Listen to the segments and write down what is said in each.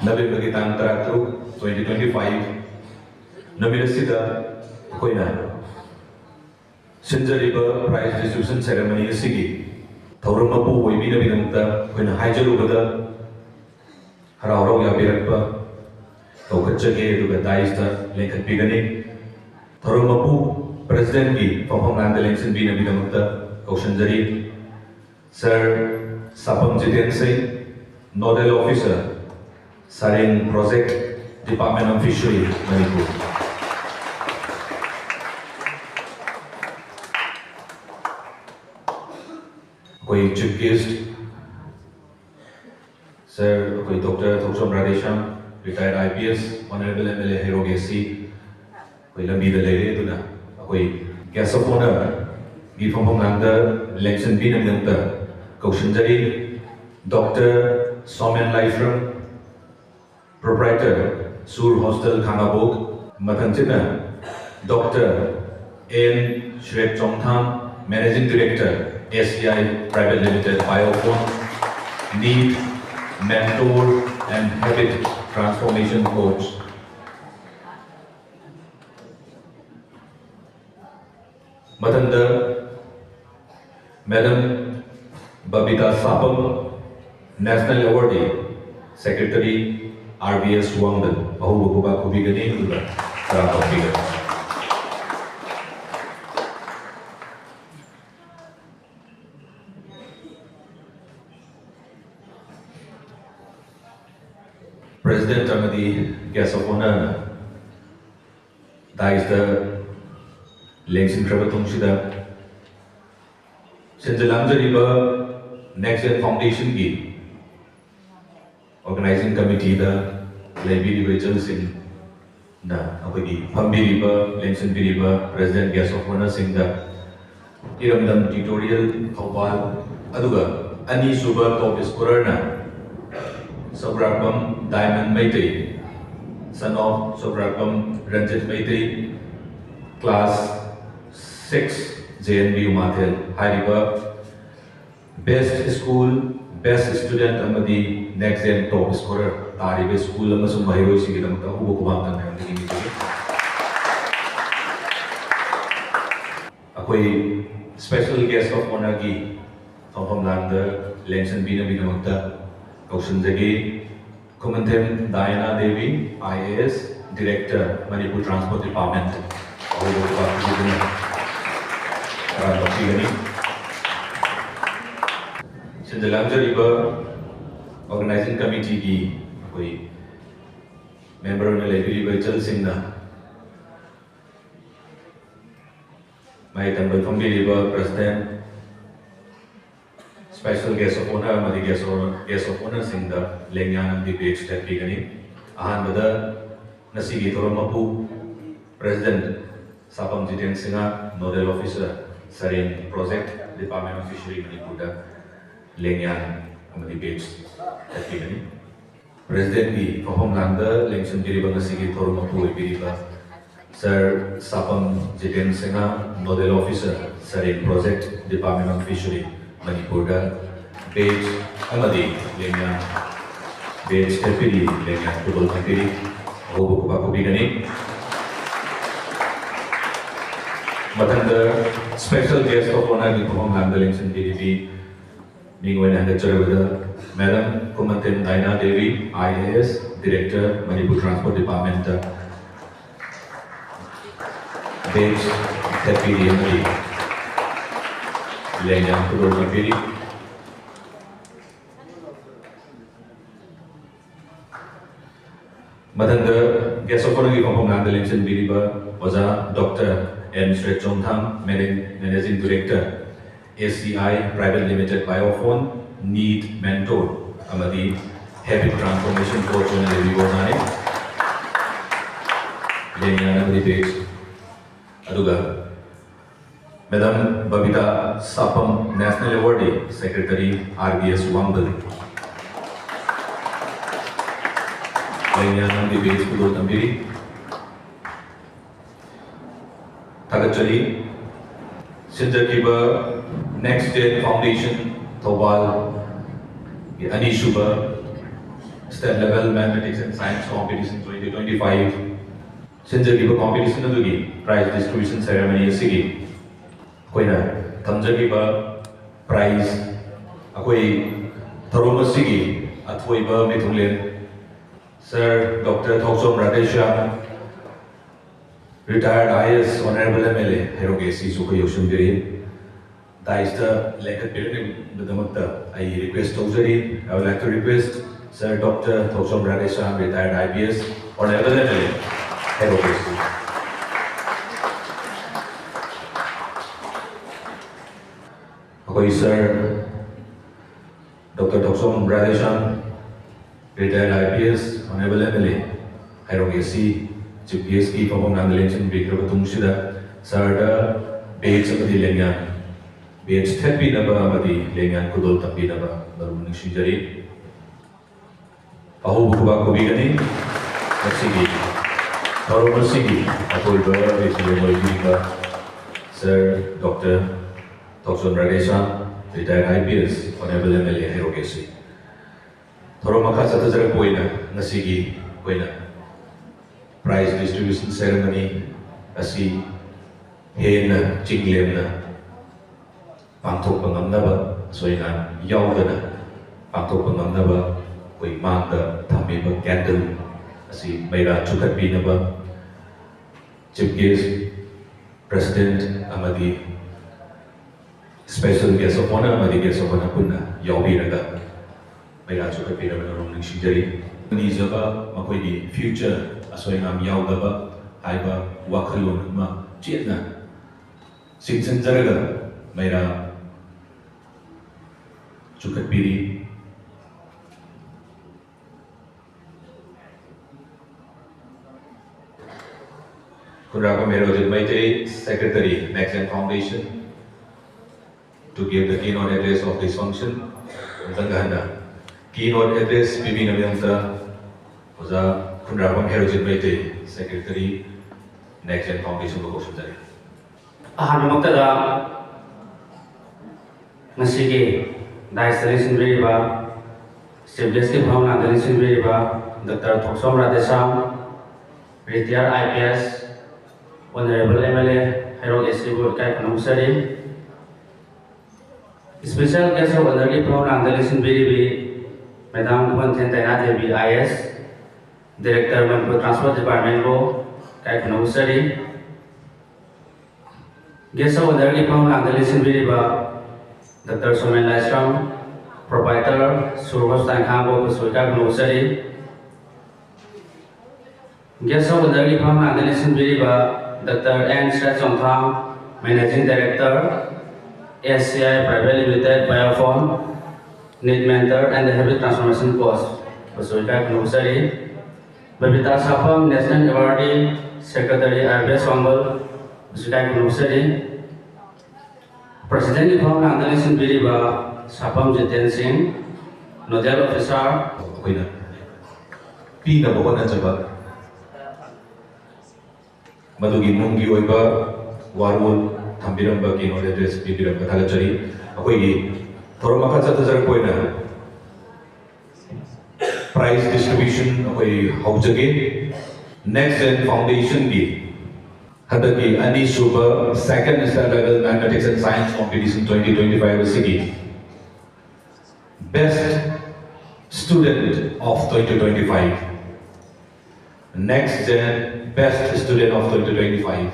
November ki tang taratru 2025 November sida koina Sinjariba prize distribution ceremony sigi thauram apu oibi na binamta koina haijaru bada harau rau ya birakpa tawkachage duga daista lekhat bigani thauram apu president ki phom nang election bi na binamta kaushanjari Sir Sapam Jiten Singh, Nodal Officer, Sarin Project, Department of Fishery, Manipur. कोई chief guest, Sir, कोई Dr. Thoksom Radesham, retired IPS, Honorable MLA Hero Gesi, कोई लंबी दलेरे तो ना, कोई guest of honor, gift from Nanda, election bin Nanda, Kaushanjari, Dr. Somen Laifram, Proprietor, Sur Hostel Khangabok, Mathanchina, Dr. N. Shred Chongtham, Managing Director, SCI Private Limited Biophone, Need, Mentor and Habit Transformation Coach. Mathanda, Madam Babita Sapam, National Awardee, Secretary RBS Wangdan, Ahubakuba Kubigani, Rapabiga. President Amadi Guest of Honor, that is the Lengsin Trabatungshida, Sinjalamjariba Next Gen Foundation की Organizing Committee दा Library Rachel Singh ना अभी फंबीरीबा लेंसन बीरीबा President Guest of Honor Singh दा इरमदम tutorial थोपाल अदुगा अनी सुबह top scorer ना Sobrabam Diamond Maitei son of Sobrabam Ranjit Maitei class 6 JNB Umathel Hariba Best School, Best Student amadi Next Gen Top Scorer Taribe School amasung mahiroi sigidamta ubo kubangtan na yung naging Ako'y special guest of honor ki Thongpam Landa Lenson Bina Binamagta Kaushanjagi Kumanthim Diana Devi IAS Director Manipur Transport Department ubo kubangtan na Sinjalamjariba Organizing Committee की कोई member ने library Rachel Singh ना मैं तंबल फंबीरीबा President Special Guest of Honor मरी Guest of Honor Singh दा लेंग्यानम debate step भी कनी आहान बदा नसीगी थोरमपु President Sapam Jiten Singh Nodal Officer Sarin Project Department of Fishery Manipur दा Lengyan amadi debates activity. President B from Landa Lengson Diriba Nasigi Thoromapu Biriba Sir Sapam Jiten Singh Nodal Officer Sarin Project Department of Fishery Manipur Page Amadi Lengyan Page Deputy Lengyan Kubal Kantiri Hobukubaku Bigani Matanda special guest of honor from Landa Lengson Diribi being when I had Madam Kumanthim Diana Devi, IAS, Director, Manipur Transport Department, Page Deputy MD, Lenyan Kudur Mapiri. Madam the guest of honor from Landa Lengson Biriba was Dr. N. Shred Chongtham, Managing Director, SCI Private Limited Biophone, Need Mentor, amadi Habit Transformation Coach on the review on Lenyana debate. Aduga, Madam Babita Sapam, National Awardee, Secretary RBS Wangdan. Lenyana debate Kudur Tambiri. Tagachali, Sinjakiba Next Gen Foundation Thobal Ani Shuba State Level Mathematics and Science Competition 2025 Sinjagiba competition adugi prize distribution ceremony asigi koina thamjagiba prize akoi tharom asigi athoiba mithunglen Sir Dr. Thoksom Radesha retired IS Honorable MLA Herogesi Suko Yoshundiri Daista Lekat Pyramid Badamakta I request Tozari I would like to request Sir Dr. Thoksom Radesha retired IBS Honorable MLA Herogesi Akoi Sir Dr. Thoksom Radesha retired IPS Honorable MLA Herogesi Chief Guest की perform नांगलेंशन बिक्रो तुमशिदा सरदा बेच अबदी लेंगा बेच थेपी नबा अबदी लेंगा कुदोल तपी नबा बरुम निशिजरी अहो बुकुबा को बिगनी नसीगी थोरो नसीगी अकोल बरा बेचले मोइबीगा सर डॉक्टर थॉक्सन राडेशा retired IPS Honorable MLA Herogesi थोरो मखा सतजर Koyna नसीगी Koyna prize distribution ceremony asi hena chinglemna pangthok pangamnaba soina yaudana pangthok pangamnaba koi mangda thamiba candle asi maira chukatpinaba chief guest president amadi special guest of honor amadi guest of honor punna yaubiraga maira chukatpinaba rom ningsinjari nijaba makoi future Asoinam Yaudaba, Iba, Wakalun, Chietna, Sixen Zaraga, Maira Chukatpiri, Kunraka Merojit Maite, Secretary, Maxen Foundation, to give the keynote address of this function. Zangahana. Keynote address, Bibi Naviyanta, was a Kunrapam Herojit Maite, Secretary, Next Gen Foundation for Ocean Zari. Ahanumaktada Nasigi, Dice Riva, Sibleski Pona, Delisin Riva, Dr. Thoksom Radesha, retired IPS, Honorable MLA, Herogesi Burkai Panusari, Special Guest of Honorable Pona, Delisin Rivi, Madame Kumantan Devi IS. Director Manipur Transport Department को काय खनौसरी guest of honour की फॉर्म नांगलिसन बिरिबा doctor Somen लाइस्ट्रम proprietor सुरवस तांखां को सुइका खनौसरी गेस्ट ऑफ ऑनर की फॉर्म नांगलिसन बिरिबा डॉक्टर एन श्रेजोंथां managing director SCI Private Limited Bioform Need Mentor and the Habit Transformation Course को सुइका खनौसरी Babita Sapam, National Awardee, Secretary IBS Wangol, Sukai Kunusari, President of Nandalisin Biriba, Sapam Jiten Singh, Nodal Officer, Pina Bokona Jaba Madugi Mungi Oiba, Warwood, Tambiramba, Kino Address, Bibiramba Kalachari, Akoigi, Toromaka Tazar Koina. Prize distribution koi haujage Next Gen Foundation ki hadaki ani suba second state level mathematics and science competition 2025 asigi best student of 2025 Next Gen best student of 2025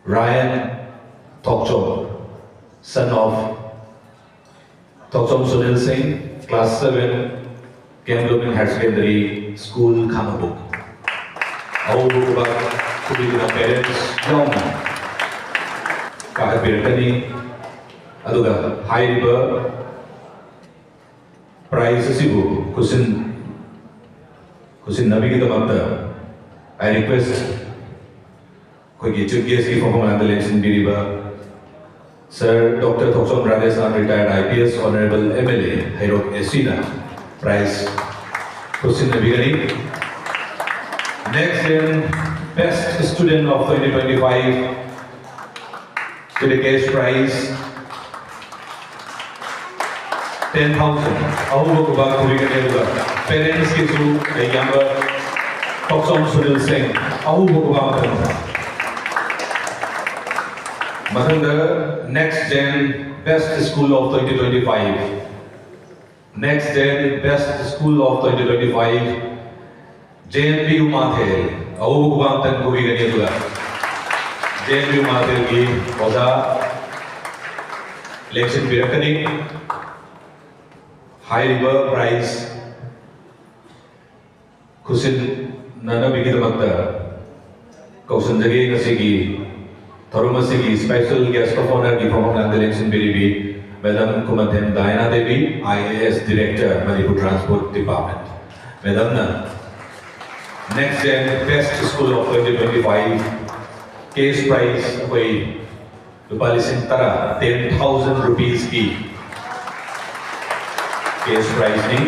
Ryan Thoksom, son of Thoksom Sunil Singh, Class 7, Kamloops Higher Secondary School, Kamabuk. Our book to be the parents, young. Kakapirkani, Aduga, high river, prize Sibu, Kusin Nabigita Mata. I request Kogi Chukieski from Mandalation Biriba. Sir Dr. Thoksom Radesha, retired IPS Honorable MLA, Herogesi Prize, Kusin Nabigani. Next in Best Student of 2025, to the cash prize, 10,000 ahubwo kuba kubigane duga parents ki su yamba Toksom Sunil Singh ahubwo kuba mathanda next gen best school of 2025 next gen best school of 2025 JNP Umathel ahubwo kuba tan kubigane duga JNP Umathel ki oza election pirakani high river prize kusin nana bigi damakta kausan jage ngasigi thorumasigi special guest of honor gi from the election biribi madam Kumathem Diana Devi IAS director Manipur Transport Department madam na next gen best school of 2025 case prize koi Lupalising tara 10,000 rupees ki case prize ni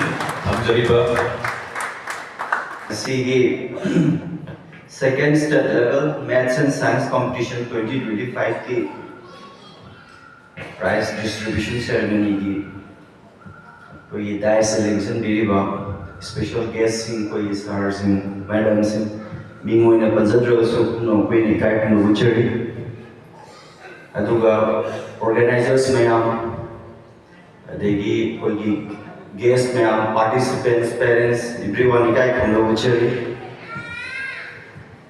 हम जरीबा CG second state level maths and science competition 2025 की prize distribution ceremony की तो ये dais selection दीरिबा special guest Singh को ये stars Singh madam Singh मिंगोई ने पंजद्र सो नो कोई ने काय नो बुचरी अदुगा organizers मैम अदेगी कोई guest ma'am participants parents everyone काय नो बुचरी